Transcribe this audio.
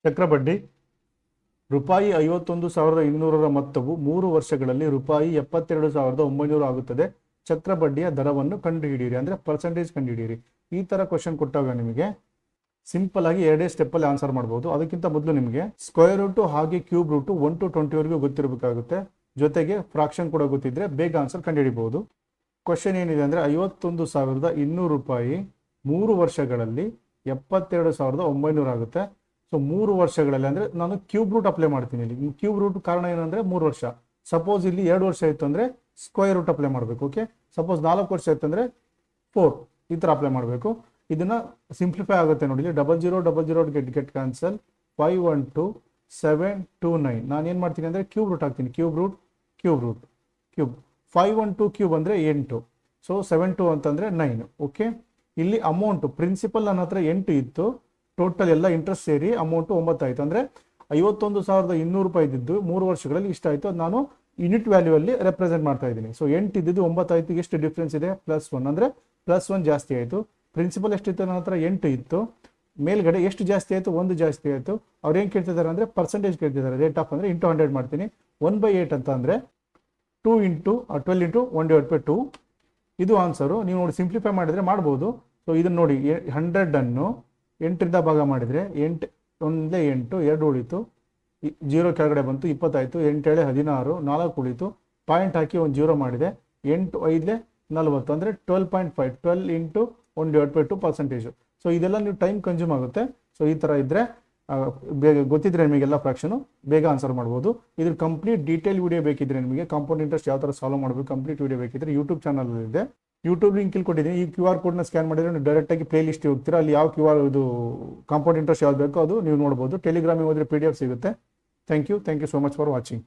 ಚಕ್ರಬಡ್ಡಿ ರೂಪಾಯಿ 51,200ರ ಮೊತ್ತವು 3 ವರ್ಷಗಳಲ್ಲಿ ರೂಪಾಯಿ 72,900 ಆಗುತ್ತದೆ. ಚಕ್ರಬಡ್ಡಿಯ ದರವನ್ನು ಕಂಡುಹಿಡಿಯಿರಿ, ಅಂದರೆ ಪರ್ಸೆಂಟೇಜ್ ಕಂಡುಹಿಡಿಯಿರಿ. ಈ ಥರ ಕ್ವಶನ್ ಕೊಟ್ಟಾಗ ನಿಮಗೆ ಸಿಂಪಲ್ ಆಗಿ 2 ಸ್ಟೆಪ್ಪಲ್ಲಿ ಆನ್ಸರ್ ಮಾಡ್ಬೋದು. ಅದಕ್ಕಿಂತ ಮೊದಲು ನಿಮಗೆ ಸ್ಕ್ವೇರ್ ರೂಟು ಹಾಗೆ ಕ್ಯೂಬ್ ರೂಟು 1 to 20ವರೆಗೂ ಗೊತ್ತಿರಬೇಕಾಗುತ್ತೆ. ಜೊತೆಗೆ ಫ್ರಾಕ್ಷನ್ ಕೂಡ ಗೊತ್ತಿದ್ರೆ ಬೇಗ ಆನ್ಸರ್ ಕಂಡುಹಿಡಿಬಹುದು. ಕ್ವಶನ್ ಏನಿದೆ ಅಂದರೆ 51,200 ರೂಪಾಯಿ 3 ವರ್ಷಗಳಲ್ಲಿ 72,900 ಆಗುತ್ತೆ. ಸೊ 3 ವರ್ಷಗಳಲ್ಲಿ ಅಂದರೆ ನಾನು ಕ್ಯೂಬ್ ರೂಟ್ ಅಪ್ಲೈ ಮಾಡ್ತೀನಿ. ಇಲ್ಲಿ ಕ್ಯೂಬ್ ರೂಟ್ ಕಾರಣ ಏನಂದರೆ 3 ವರ್ಷ. ಸಪೋಸ್ ಇಲ್ಲಿ 2 ವರ್ಷ ಇತ್ತು ಅಂದರೆ ಸ್ಕ್ವೇರ್ ರೂಟ್ ಅಪ್ಲೈ ಮಾಡಬೇಕು. ಓಕೆ, ಸಪೋಸ್ 4 ವರ್ಷ ಇತ್ತು ಅಂದರೆ 4 ಈ ಥರ ಅಪ್ಲೈ ಮಾಡಬೇಕು. ಇದನ್ನು ಸಿಂಪ್ಲಿಫೈ ಆಗುತ್ತೆ ನೋಡಿ. 0000 ಗೆಟ್ ಕ್ಯಾನ್ಸಲ್ 512,729. ನಾನು ಏನು ಮಾಡ್ತೀನಿ ಅಂದರೆ ಕ್ಯೂಬ್ ರೂಟ್ ಹಾಕ್ತೀನಿ. ಕ್ಯೂಬ್ 512 ಕ್ಯೂಬ್ ಅಂದರೆ 8. ಸೊ 72 ಅಂತಂದರೆ 9. ಓಕೆ, ಇಲ್ಲಿ ಅಮೌಂಟು ಪ್ರಿನ್ಸಿಪಲ್ ನನ್ನ ಹತ್ರ 8 ಇತ್ತು. ಟೋಟಲ್ ಎಲ್ಲ ಇಂಟ್ರೆಸ್ಟ್ ಸೇರಿ ಅಮೌಂಟು 9 ಆಯಿತು. ಅಂದರೆ 51,200 ರೂಪಾಯಿ ಇದ್ದಿದ್ದು 3 ವರ್ಷಗಳಲ್ಲಿ ಇಷ್ಟ ಆಯಿತು. ಅದು ನಾನು ಯೂನಿಟ್ ವ್ಯಾಲ್ಯೂ ಅಲ್ಲಿ ರೆಪ್ರೆಸೆಂಟ್ ಮಾಡ್ತಾ ಇದ್ದೀನಿ. ಸೊ 8 ಇದ್ದಿದ್ದು 9 ಆಯಿತು. ಎಷ್ಟು ಡಿಫ್ರೆನ್ಸ್ ಇದೆ? +1. ಅಂದರೆ +1 ಜಾಸ್ತಿ ಆಯಿತು. ಪ್ರಿನ್ಸಿಪಲ್ ಎಷ್ಟಿತ್ತು? ನನ್ನ ಹತ್ರ 8 ಇತ್ತು. ಮೇಲ್ಗಡೆ ಎಷ್ಟು ಜಾಸ್ತಿ ಆಯಿತು? 1 ಜಾಸ್ತಿ ಆಯಿತು. ಅವ್ರು ಏನು ಕೇಳ್ತಿದ್ದಾರೆ ಅಂದರೆ ಪರ್ಸೆಂಟೇಜ್ ಕೇಳ್ತಿದ್ದಾರೆ. ರೇಟ್ ಆಫ್ ಅಂದರೆ ಇಂಟು 100 ಮಾಡ್ತೀನಿ. 1/8 ಅಂತ ಅಂದರೆ 2 × 12 × 1/2. ಇದು ಆನ್ಸರು. ನೀವು ನೋಡಿ ಸಿಂಪ್ಲಿಫೈ ಮಾಡಿದರೆ ಮಾಡ್ಬೋದು. ಸೊ ಇದನ್ನು ನೋಡಿ 100ಅನ್ನು 8ರಿಂದ ಭಾಗ ಮಾಡಿದರೆ 8 1 8 2 ಉಳಿತು. 0 ಕೆಳಗಡೆ ಬಂತು. 20 ಆಯಿತು. 8 7 16 4 ಉಳಿತು. ಪಾಯಿಂಟ್ ಹಾಕಿ ಒಂದು 0 ಮಾಡಿದೆ. 8 5 40 ಅಂದರೆ 12.5. 12 × 1/2 ಪರ್ಸೆಂಟೇಜು. ಸೊ ಇದೆಲ್ಲ ನೀವು ಟೈಮ್ ಕನ್ಸ್ಯೂಮ್ ಆಗುತ್ತೆ. ಸೊ ಈ ಥರ ಇದ್ದರೆ ಬೇಗ ಗೊತ್ತಿದ್ರೆ ನಿಮಗೆಲ್ಲ ಫ್ರಾಕ್ಷನು ಬೇಗ ಆನ್ಸರ್ ಮಾಡ್ಬೋದು. ಇದ್ರ ಕಂಪ್ಲೀಟ್ ಡೀಟೇಲ್ ವಿಡಿಯೋ ಬೇಕಿದ್ರೆ ನಿಮಗೆ ಕಾಂಪೌಂಡ್ ಇಂಟ್ರೆಸ್ಟ್ ಯಾವ ಥರ ಸಾಲ್ವ್ ಮಾಡಬೇಕು ಕಂಪ್ಲೀಟ್ ವಿಡಿಯೋ ಬೇಕಿದ್ರೆ ಯೂಟ್ಯೂಬ್ ಚಾನಲಲ್ಲಿದೆ. ಯೂಟ್ಯೂಬ್ ಲಿಂಕ್ ಇಲ್ಲಿ ಕೊಟ್ಟಿದ್ದೀನಿ. ಈ QR ಕೋಡ್ನ ಸ್ಕ್ಯಾನ್ ಮಾಡಿದರೆ ನೀವು ಡೈರೆಕ್ಟಾಗಿ ಪ್ಲೇ ಲಿಸ್ಟಿಗೆ ಹೋಗ್ತೀರಾ. ಅಲ್ಲಿ ಯಾವ ಇದು ಕಾಂಪೌಂಡ್ ಇಂಟ್ರೆಸ್ಟ್ ಯಾವ್ದು ಬೇಕೋ ಅದು ನೀವು ನೋಡ್ಬೋದು. ಟೆಲಿಗ್ರಾಮಿಗೆ ಹೋದರೆ PDF ಸಿಗುತ್ತೆ. Thank you so much for watching.